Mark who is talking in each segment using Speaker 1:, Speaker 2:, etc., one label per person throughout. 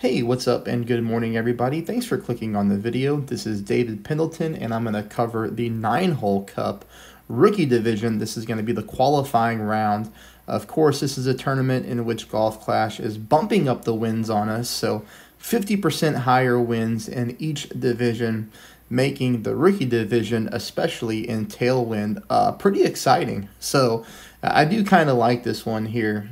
Speaker 1: Hey, what's up and good morning everybody. Thanks for clicking on the video. This is David Pendleton and I'm going to cover the 9-hole cup rookie division. This is going to be the qualifying round. Of course, this is a tournament in which Golf Clash is bumping up the wins on us, so 50% higher wins in each division, making the rookie division, especially in tailwind, pretty exciting. So I do kind of like this one here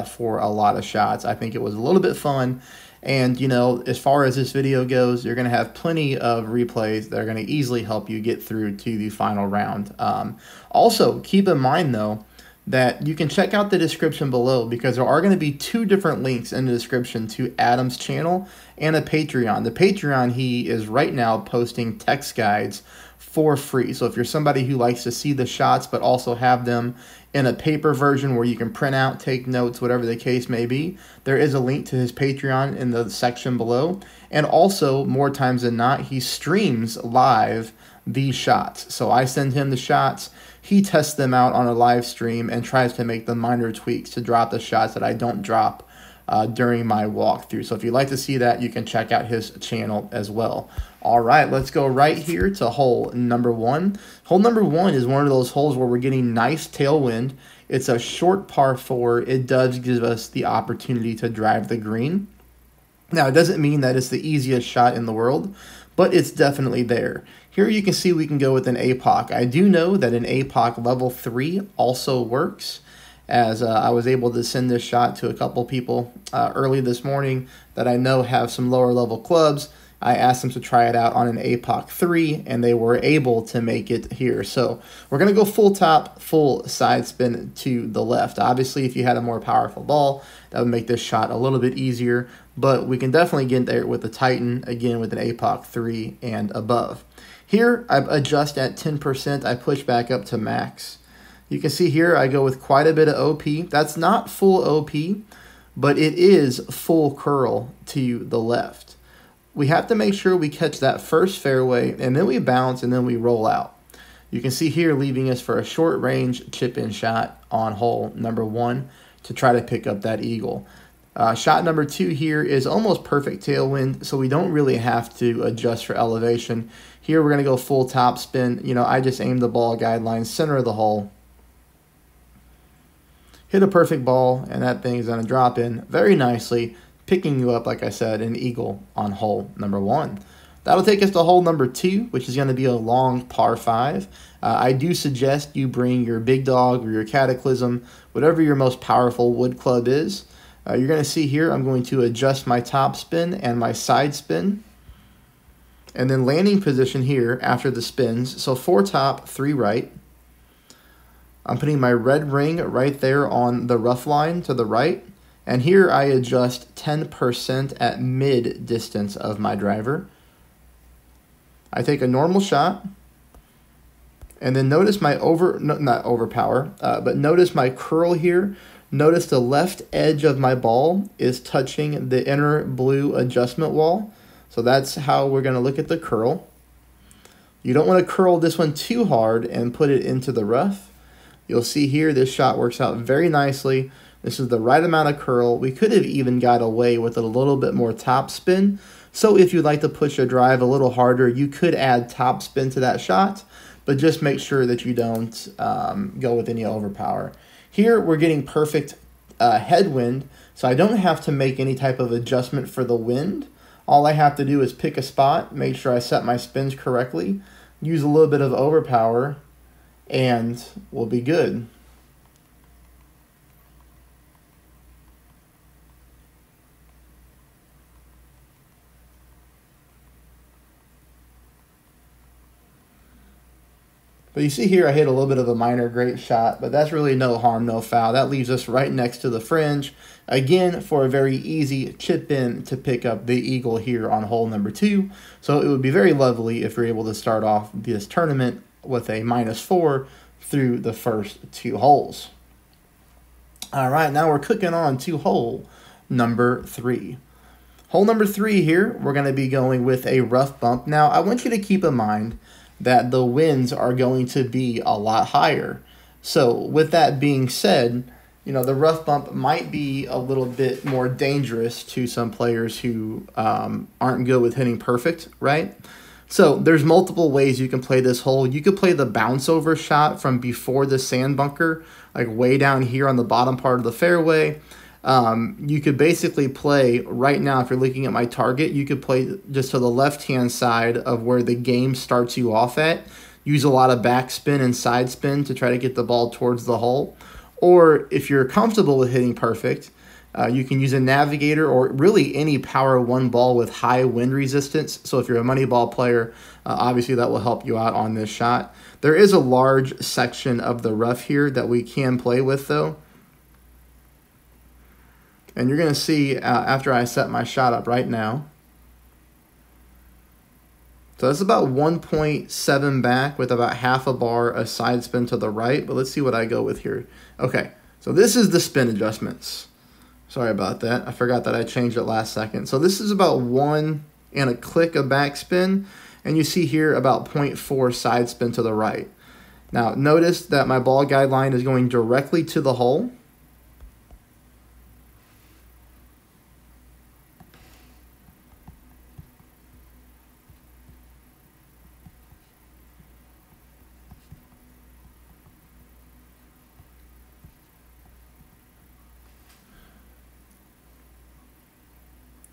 Speaker 1: for a lot of shots. I think it was a little bit fun. And, you know, as far as this video goes, you're going to have plenty of replays that are going to easily help you get through to the final round. Also, keep in mind, though, that you can check out the description below because there are going to be 2 different links in the description to Adam's channel and a Patreon. The Patreon, he is right now posting text guides for free. So if you're somebody who likes to see the shots but also have them in a paper version where you can print out, take notes, whatever the case may be, there is a link to his Patreon in the section below. And also, more times than not, he streams live these shots. So I send him the shots, he tests them out on a live stream and tries to make the minor tweaks to drop the shots that I don't drop during my walkthrough. So if you'd like to see that, you can check out his channel as well. All right, let's go right here to hole number 1. Hole number 1 is one of those holes where we're getting nice tailwind. It's a short par 4. It does give us the opportunity to drive the green. Now, it doesn't mean that it's the easiest shot in the world, but it's definitely there. Here you can see we can go with an APOC. I do know that an APOC level 3 also works, as I was able to send this shot to a couple people early this morning that I know have some lower level clubs. I asked them to try it out on an APOC 3, and they were able to make it here. So we're going to go full top, full side spin to the left. Obviously, if you had a more powerful ball, that would make this shot a little bit easier, but we can definitely get there with the Titan, again with an APOC 3 and above. Here, I adjust at 10%. I push back up to max. You can see here I go with quite a bit of OP. That's not full OP, but it is full curl to the left. We have to make sure we catch that first fairway, and then we bounce, and then we roll out. You can see here leaving us for a short range chip-in shot on hole number 1 to try to pick up that eagle. Shot number 2 here is almost perfect tailwind, so we don't really have to adjust for elevation. Here we're going to go full top spin. You know, I just aimed the ball guideline center of the hole. Hit a perfect ball, and that thing is going to drop in very nicely, picking you up, like I said, an eagle on hole number 1. That'll take us to hole number 2, which is going to be a long par 5. I do suggest you bring your big dog or your cataclysm, whatever your most powerful wood club is. You're going to see here I'm going to adjust my top spin and my side spin. And then landing position here after the spins. So 4 top, 3 right. I'm putting my red ring right there on the rough line to the right. And here I adjust 10% at mid distance of my driver. I take a normal shot. And then notice my not overpower, but notice my curl here. Notice the left edge of my ball is touching the inner blue adjustment wall. So that's how we're going to look at the curl. You don't want to curl this one too hard and put it into the rough. You'll see here this shot works out very nicely. This is the right amount of curl. We could have even got away with a little bit more top spin. So if you'd like to push your drive a little harder, you could add top spin to that shot, but just make sure that you don't go with any overpower. Here we're getting perfect headwind, so I don't have to make any type of adjustment for the wind. All I have to do is pick a spot, make sure I set my spins correctly, use a little bit of overpower, and we'll be good. But you see here I hit a little bit of a minor great shot, but that's really no harm, no foul. That leaves us right next to the fringe, again, for a very easy chip in to pick up the eagle here on hole number 2. So it would be very lovely if you're able to start off this tournament with a -4 through the first 2 holes. All right, now we're cooking on to hole number 3. Hole number 3 here, we're going to be going with a rough bump. Now, I want you to keep in mind that the winds are going to be a lot higher. So with that being said, you know, the rough bump might be a little bit more dangerous to some players who aren't good with hitting perfect, right? So there's multiple ways you can play this hole. You could play the bounce over shot from before the sand bunker, like way down here on the bottom part of the fairway. You could basically play right now, if you're looking at my target, you could play just to the left-hand side of where the game starts you off at. Use a lot of backspin and side spin to try to get the ball towards the hole. Or if you're comfortable with hitting perfect, you can use a navigator or really any power one ball with high wind resistance. So if you're a money ball player, obviously that will help you out on this shot. There is a large section of the rough here that we can play with though. And you're going to see after I set my shot up right now. So that's about 1.7 back with about half a bar of side spin to the right. But let's see what I go with here. Okay, so this is the spin adjustments. Sorry about that. I forgot that I changed it last second. So this is about 1 and a click of backspin. And you see here about 0.4 side spin to the right. Now notice that my ball guide line is going directly to the hole.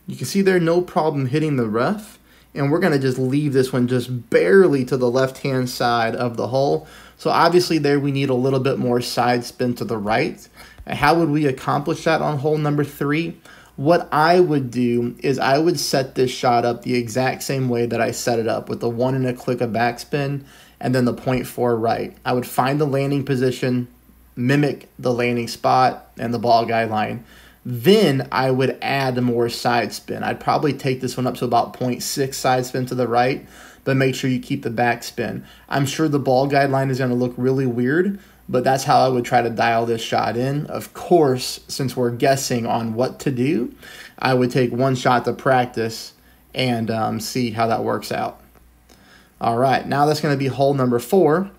Speaker 1: You can see there, no problem hitting the rough. And we're going to just leave this one just barely to the left-hand side of the hole. So obviously there we need a little bit more side spin to the right. And how would we accomplish that on hole number 3? What I would do is I would set this shot up the exact same way that I set it up, with the 1 and a click of backspin and then the 0.4 right. I would find the landing position, mimic the landing spot and the ball guide line. Then I would add more side spin. I'd probably take this one up to about 0.6 side spin to the right, but make sure you keep the back spin. I'm sure the ball guide line is going to look really weird, but that's how I would try to dial this shot in. Of course, since we're guessing on what to do, I would take one shot to practice and see how that works out. All right, now that's going to be hole number 4.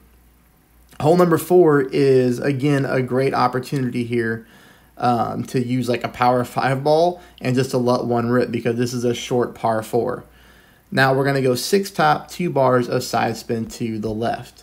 Speaker 1: Hole number 4 is, again, a great opportunity here to use like a power 5 ball and just to let one rip, because this is a short par 4. Now we're going to go 6 top, 2 bars of side spin to the left.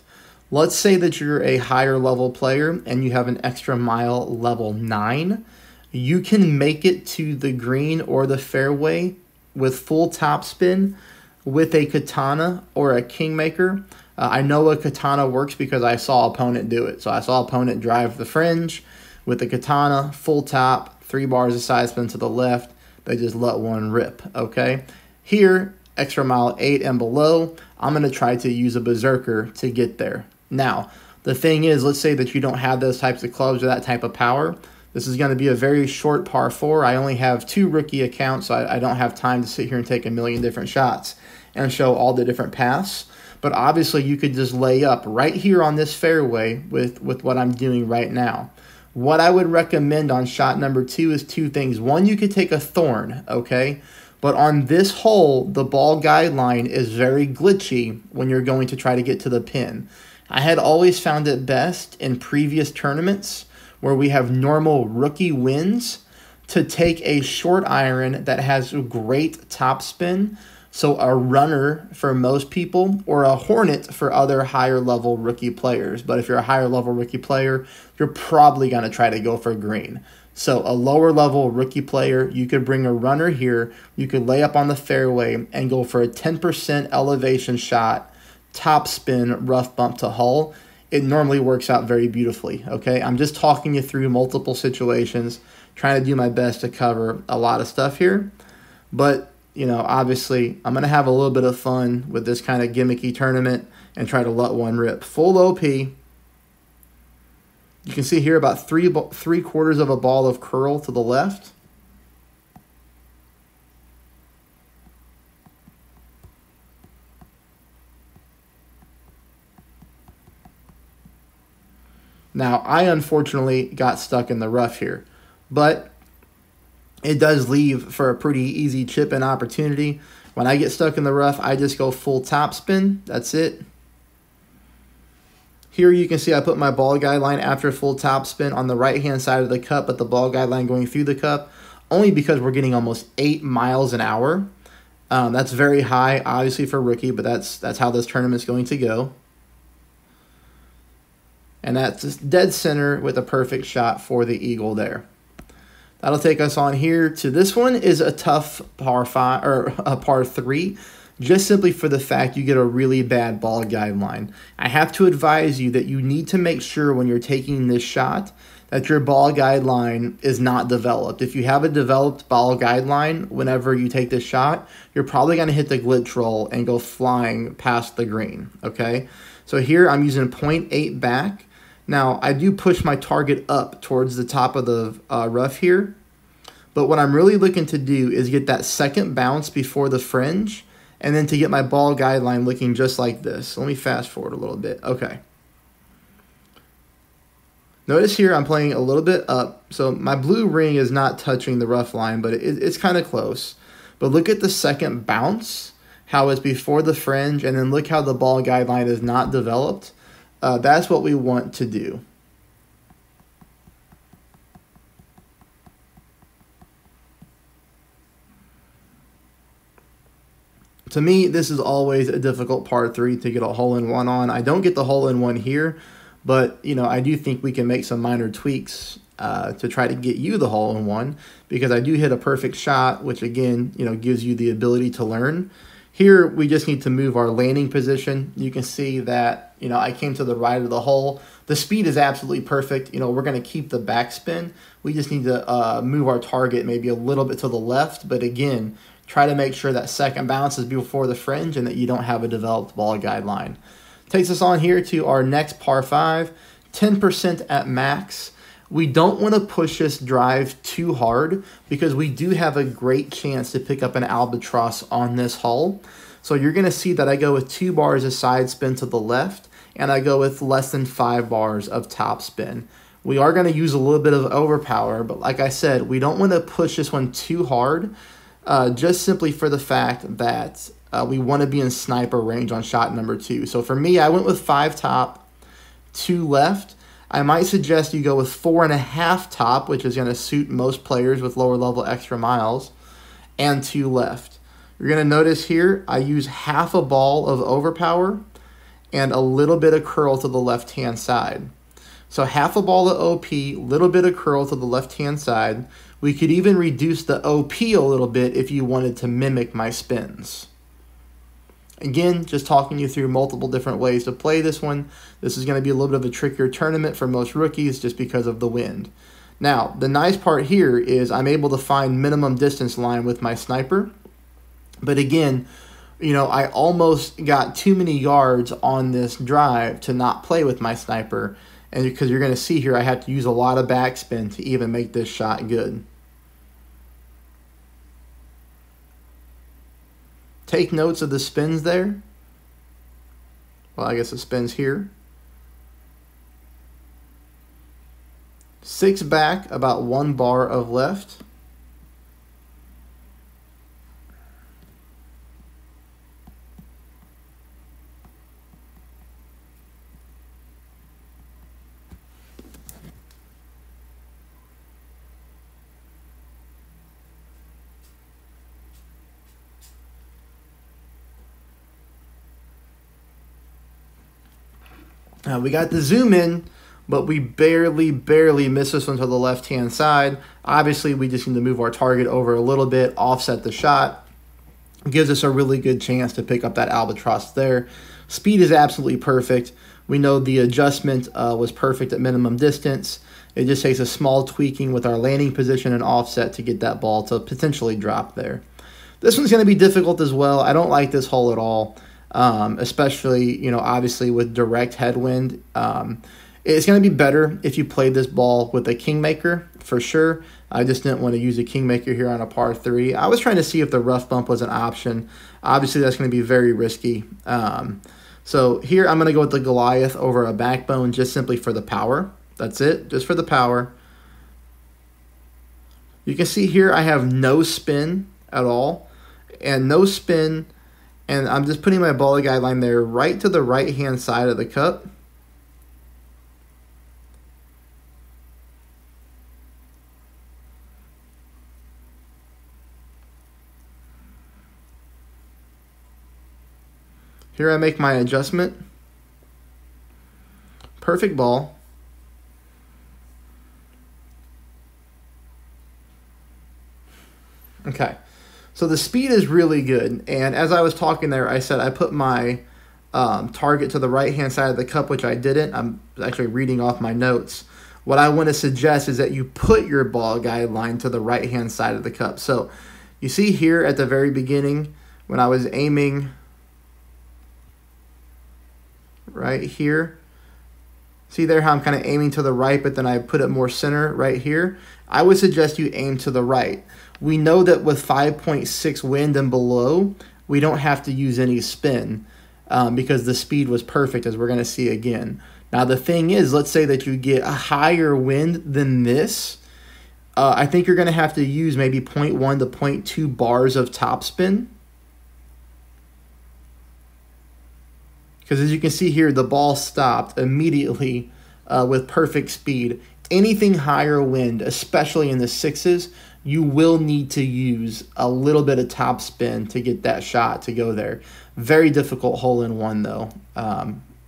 Speaker 1: Let's say that you're a higher level player and you have an extra mile level 9. You can make it to the green or the fairway with full top spin with a katana or a kingmaker. I know a katana works because I saw opponent do it. So I saw opponent drive the fringe with the katana, full top, 3 bars of side spin to the left. They just let one rip, okay? Here, extra mile 8 and below, I'm going to try to use a berserker to get there. Now, the thing is, let's say that you don't have those types of clubs or that type of power. This is going to be a very short par 4. I only have 2 rookie accounts, so I don't have time to sit here and take a million different shots and show all the different paths. But obviously, you could just lay up right here on this fairway with what I'm doing right now. What I would recommend on shot number 2 is 2 things. One, you could take a thorn, okay? But on this hole, the ball guide line is very glitchy when you're going to try to get to the pin. I had always found it best in previous tournaments where we have normal rookie wins to take a short iron that has great top spin. So a runner for most people, or a hornet for other higher level rookie players. But if you're a higher level rookie player, you're probably going to try to go for green. So a lower level rookie player, you could bring a runner here. You could lay up on the fairway and go for a 10% elevation shot, top spin, rough bump to hull. It normally works out very beautifully, okay? I'm just talking you through multiple situations, trying to do my best to cover a lot of stuff here. But you know, obviously, I'm going to have a little bit of fun with this kind of gimmicky tournament and try to let one rip. Full OP. You can see here about 3/4 of a ball of curl to the left. Now, I unfortunately got stuck in the rough here, but it does leave for a pretty easy chip-in opportunity. When I get stuck in the rough, I just go full top spin. That's it. Here you can see I put my ball guide line after full top spin on the right hand side of the cup, but the ball guide line going through the cup, only because we're getting almost 8 miles an hour. That's very high, obviously, for rookie, but that's how this tournament's going to go. And that's just dead center with a perfect shot for the eagle there. That'll take us on here to this one is a tough par 5 or a par 3, just simply for the fact you get a really bad ball guide line. I have to advise you that you need to make sure when you're taking this shot that your ball guide line is not developed. If you have a developed ball guide line, whenever you take this shot, you're probably going to hit the glitch roll and go flying past the green, okay? So here I'm using 0.8 back. Now, I do push my target up towards the top of the rough here, but what I'm really looking to do is get that second bounce before the fringe, and then to get my ball guide line looking just like this. Let me fast forward a little bit. Okay. Notice here I'm playing a little bit up, so my blue ring is not touching the rough line, but it's kind of close. But look at the second bounce, how it's before the fringe, and then look how the ball guide line is not developed. That's what we want to do. To me, this is always a difficult par 3 to get a hole-in-one on. I don't get the hole-in-one here, but you know, I do think we can make some minor tweaks to try to get you the hole-in-one, because I do hit a perfect shot, which again, you know, gives you the ability to learn. Here, we just need to move our landing position. You can see that, you know, I came to the right of the hole. The speed is absolutely perfect. You know, we're going to keep the backspin. We just need to move our target maybe a little bit to the left. But again, try to make sure that second bounce is before the fringe and that you don't have a developed ball guide line. Takes us on here to our next par 5, 10% at max. We don't want to push this drive too hard because we do have a great chance to pick up an albatross on this hole. So you're going to see that I go with 2 bars of side spin to the left, and I go with less than 5 bars of top spin. We are going to use a little bit of overpower, but like I said, we don't want to push this one too hard, just simply for the fact that we want to be in sniper range on shot number 2. So for me, I went with 5 top, 2 left. I might suggest you go with 4.5 top, which is going to suit most players with lower level extra miles, and 2 left. You're going to notice here I use half a ball of overpower and a little bit of curl to the left-hand side. So half a ball of OP, little bit of curl to the left-hand side. We could even reduce the OP a little bit if you wanted to mimic my spins. Again, just talking you through multiple different ways to play this one. This is going to be a little bit of a trickier tournament for most rookies just because of the wind. Now, the nice part here is I'm able to find minimum distance line with my sniper. But again, you know, I almost got too many yards on this drive to not play with my sniper. And because you're going to see here, I have to use a lot of backspin to even make this shot good. Take notes of the spins there. Well, I guess the spins here. 6 back, about 1 bar of left. We got the zoom in, but we barely miss this one to the left-hand side. Obviously, we just need to move our target over a little bit, offset the shot. It gives us a really good chance to pick up that albatross there. Speed is absolutely perfect. We know the adjustment was perfect at minimum distance. It just takes a small tweaking with our landing position and offset to get that ball to potentially drop there. This one's going to be difficult as well. I don't like this hole at all. Especially, you know, obviously with direct headwind. It's going to be better if you played this ball with a kingmaker, for sure. I just didn't want to use a kingmaker here on a par 3. I was trying to see if the rough bump was an option. Obviously, that's going to be very risky. So here I'm going to go with the Goliath over a backbone just simply for the power. That's it, just for the power. You can see here I have no spin at all, and no spin. And I'm just putting my ball guide line there right to the right-hand side of the cup. Here I make my adjustment. Perfect ball. Okay, so the speed is really good, and as I was talking there, I said I put my target to the right-hand side of the cup, which I didn't. I'm actually reading off my notes. What I want to suggest is that you put your ball guideline to the right-hand side of the cup. So you see here at the very beginning, when I was aiming right here, see there how I'm kind of aiming to the right, but then I put it more center right here? I would suggest you aim to the right. We know that with 5.6 wind and below, we don't have to use any spin because the speed was perfect, as we're going to see again. Now the thing is, let's say that you get a higher wind than this. I think you're going to have to use maybe 0.1 to 0.2 bars of topspin. Because as you can see here, the ball stopped immediately with perfect speed. Anything higher wind, especially in the sixes, you will need to use a little bit of topspin to get that shot to go there. Very difficult hole-in-one, though,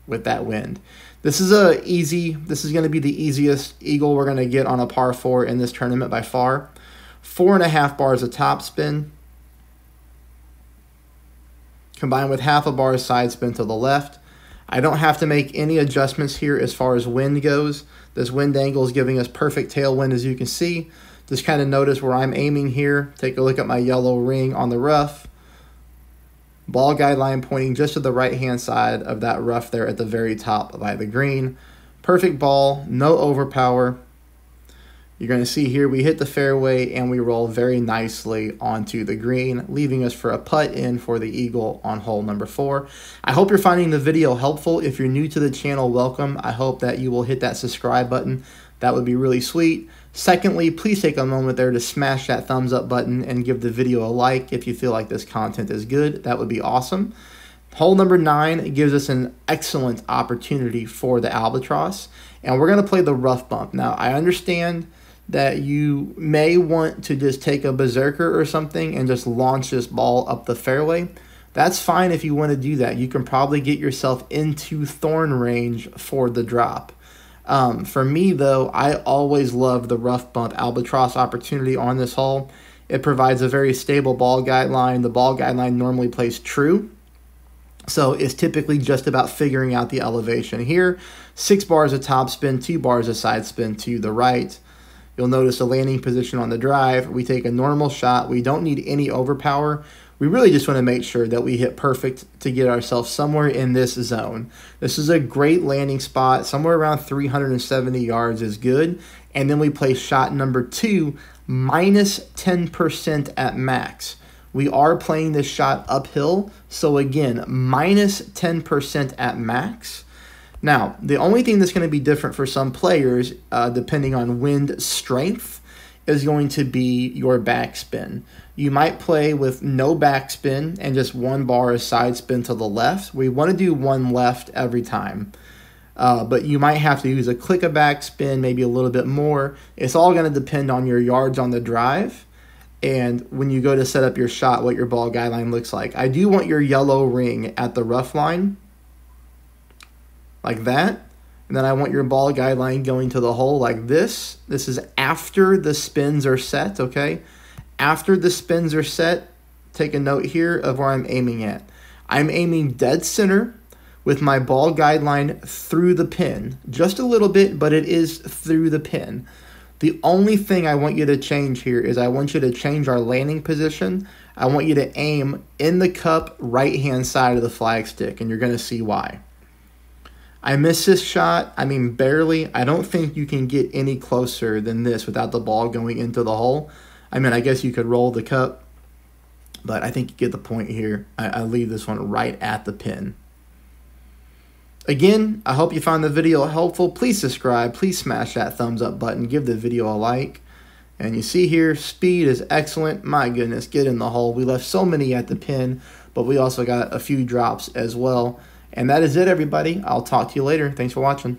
Speaker 1: with that wind. This is going to be the easiest eagle we're going to get on a par 4 in this tournament by far. 4.5 bars of topspin, combined with half a bar of side spin to the left. I don't have to make any adjustments here as far as wind goes. This wind angle is giving us perfect tailwind, as you can see. Just kind of notice where I'm aiming here. Take a look at my yellow ring on the rough. Ball guideline pointing just to the right-hand side of that rough there at the very top by the green. Perfect ball, no overpower. You're going to see here we hit the fairway and we roll very nicely onto the green, leaving us for a putt in for the eagle on hole number 4. I hope you're finding the video helpful. If you're new to the channel, welcome. I hope that you will hit that subscribe button. That would be really sweet. Secondly, please take a moment there to smash that thumbs up button and give the video a like if you feel like this content is good. That would be awesome. Hole number 9 gives us an excellent opportunity for the albatross, and we're going to play the rough bump. Now, I understand that you may want to just take a berserker or something and just launch this ball up the fairway. That's fine if you want to do that. You can probably get yourself into thorn range for the drop. For me, though, I always love the rough bump albatross opportunity on this hole. It provides a very stable ball guideline. The ball guideline normally plays true, so it's typically just about figuring out the elevation. Here, 6 bars of topspin, 2 bars of side spin to the right. You'll notice the landing position on the drive. We take a normal shot. We don't need any overpower. We really just want to make sure that we hit perfect to get ourselves somewhere in this zone. This is a great landing spot. Somewhere around 370 yards is good. And then we play shot number 2, minus 10% at max. We are playing this shot uphill. So again, minus 10% at max. Now, the only thing that's going to be different for some players, depending on wind strength, is going to be your backspin. You might play with no backspin and just 1 bar of side spin to the left. We want to do 1 left every time. But you might have to use a click of backspin, maybe a little bit more. It's all going to depend on your yards on the drive and when you go to set up your shot, what your ball guideline looks like. I do want your yellow ring at the rough line, like that. And then I want your ball guideline going to the hole like this. This is after the spins are set, okay? After the spins are set, take a note here of where I'm aiming at. I'm aiming dead center with my ball guideline through the pin. Just a little bit, but it is through the pin. The only thing I want you to change here is I want you to change our landing position. I want you to aim in the cup right-hand side of the flagstick, and you're going to see why. I missed this shot, I mean barely. I don't think you can get any closer than this without the ball going into the hole. I mean, I guess you could roll the cup, but I think you get the point here. I leave this one right at the pin. Again, I hope you found the video helpful. Please subscribe. Please smash that thumbs up button. Give the video a like. And you see here, speed is excellent. My goodness, get in the hole. We left so many at the pin, but we also got a few drops as well. And that is it, everybody. I'll talk to you later. Thanks for watching.